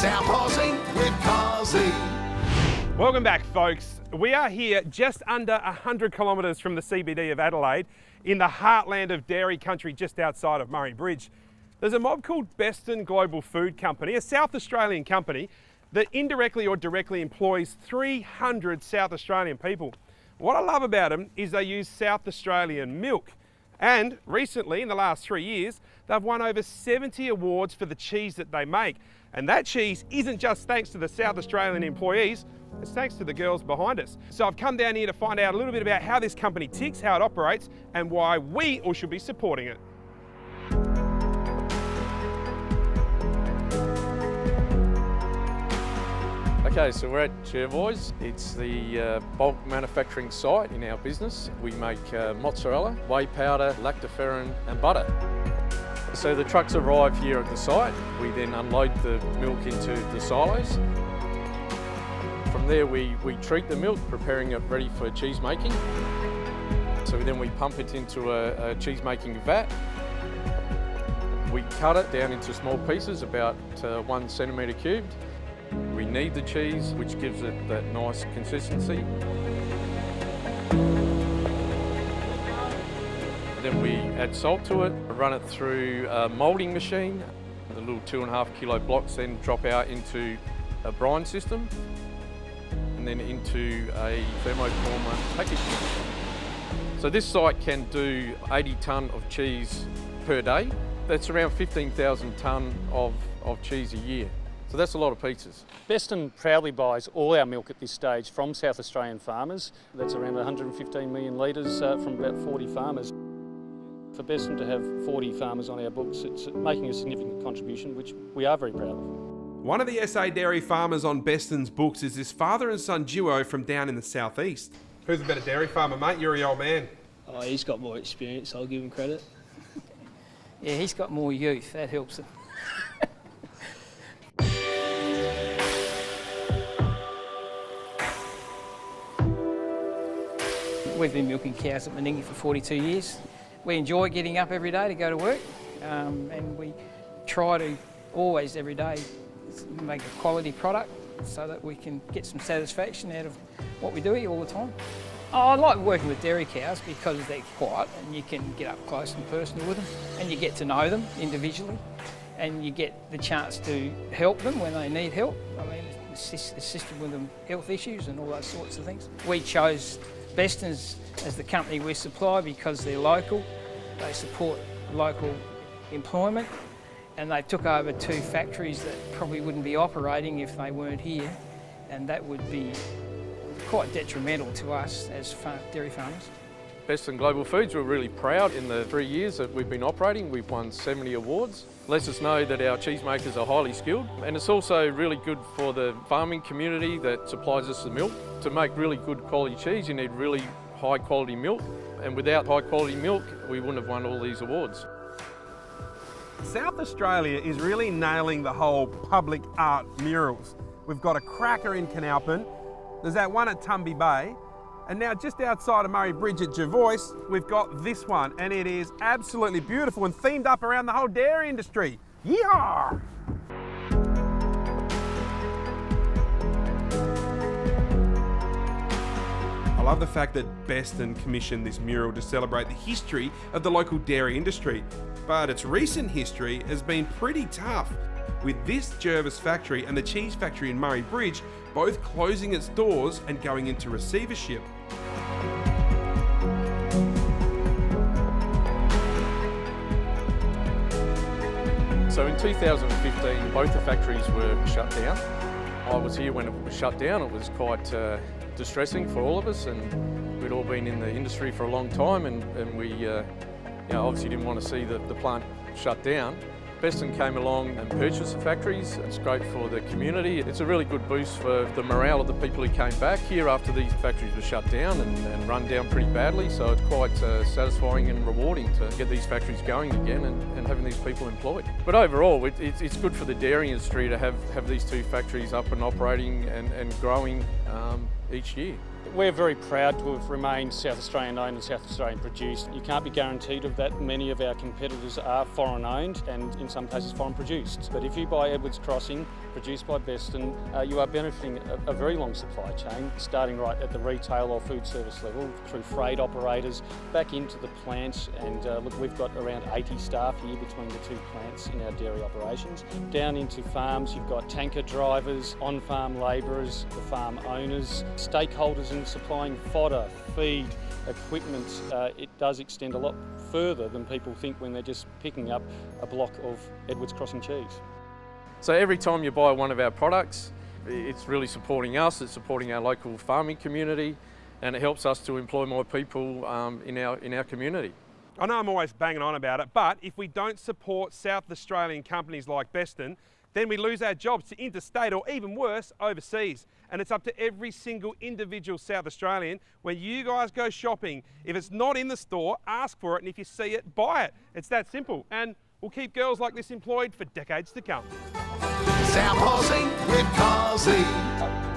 South Aussie with Cosi. Welcome back, folks. We are here just under 100 kilometres from the CBD of Adelaide, in the heartland of dairy country just outside of Murray Bridge. There's a mob called Beston Global Food Company, a South Australian company that indirectly or directly employs 300 South Australian people. What I love about them is they use South Australian milk. And recently, in the last 3 years, they've won over 70 awards for the cheese that they make. And that cheese isn't just thanks to the South Australian employees, it's thanks to the girls behind us. So I've come down here to find out a little bit about how this company ticks, how it operates, and why we all should be supporting it. Okay, so we're at Jervois. It's the bulk manufacturing site in our business. We make mozzarella, whey powder, lactoferrin and butter. So the trucks arrive here at the site. We then unload the milk into the silos. From there we treat the milk, preparing it ready for cheese making. So then we pump it into a cheese making vat. We cut it down into small pieces, about 1 centimetre cubed. We knead the cheese, which gives it that nice consistency. Then we add salt to it, run it through a moulding machine. The little 2.5 kilo blocks then drop out into a brine system and then into a thermoformer packaging. So this site can do 80 tonne of cheese per day. That's around 15,000 tonne of cheese a year. So that's a lot of pizzas. Beston proudly buys all our milk at this stage from South Australian farmers. That's around 115 million litres from about 40 farmers. For Beston to have 40 farmers on our books, it's making a significant contribution, which we are very proud of. One of the SA dairy farmers on Beston's books is this father and son duo from down in the southeast. Who's a better dairy farmer, mate? You're the old man. Oh, he's got more experience, I'll give him credit. Yeah, he's got more youth, that helps him. We've been milking cows at Meningie for 42 years. We enjoy getting up every day to go to work, and we try to always, every day, make a quality product so that we can get some satisfaction out of what we do here all the time. I like working with dairy cows because they're quiet and you can get up close and personal with them and you get to know them individually and you get the chance to help them when they need help. I mean, assist them with them health issues and all those sorts of things. We chose Beston as the company we supply because they're local, they support local employment, and they took over 2 factories that probably wouldn't be operating if they weren't here, and that would be quite detrimental to us as dairy farmers. Beston Global Foods, we're really proud. In the 3 years that we've been operating, we've won 70 awards. Lets us know that our cheesemakers are highly skilled, and it's also really good for the farming community that supplies us the milk. To make really good quality cheese, you need really high quality milk, and without high quality milk, we wouldn't have won all these awards. South Australia is really nailing the whole public art murals. We've got a cracker in Canalpin, there's that one at Tumby Bay, and now just outside of Murray Bridge at Jervois, we've got this one, and it is absolutely beautiful and themed up around the whole dairy industry. Yeehaw! I love the fact that Beston commissioned this mural to celebrate the history of the local dairy industry, but its recent history has been pretty tough, with this Jervois factory and the cheese factory in Murray Bridge both closing its doors and going into receivership. So in 2015, both the factories were shut down. I was here when it was shut down. It was quite distressing for all of us, and we'd all been in the industry for a long time, and we obviously didn't want to see the plant shut down. Beston came along and purchased the factories. It's great for the community. It's a really good boost for the morale of the people who came back here after these factories were shut down and run down pretty badly. So it's quite satisfying and rewarding to get these factories going again and having these people employed. But overall, it's good for the dairy industry to have these 2 factories up and operating and growing each year. We're very proud to have remained South Australian owned and South Australian produced. You can't be guaranteed of that. Many of our competitors are foreign owned and in some cases foreign produced. But if you buy Edwards Crossing, produced by Beston, you are benefiting a very long supply chain, starting right at the retail or food service level, through freight operators, back into the plants. And look, we've got around 80 staff here between the two plants in our dairy operations. Down into farms, you've got tanker drivers, on-farm labourers, the farm owners, stakeholders in supplying fodder, feed, equipment. It does extend a lot further than people think when they're just picking up a block of Edwards Crossing cheese. So every time you buy one of our products, it's really supporting us, it's supporting our local farming community, and it helps us to employ more people in our community. I know I'm always banging on about it, but if we don't support South Australian companies like Beston, then we lose our jobs to interstate or even worse, overseas. And it's up to every single individual South Australian. When you guys go shopping, if it's not in the store, ask for it, and if you see it, buy it. It's that simple. And we'll keep girls like this employed for decades to come. South Aussie with Cosi.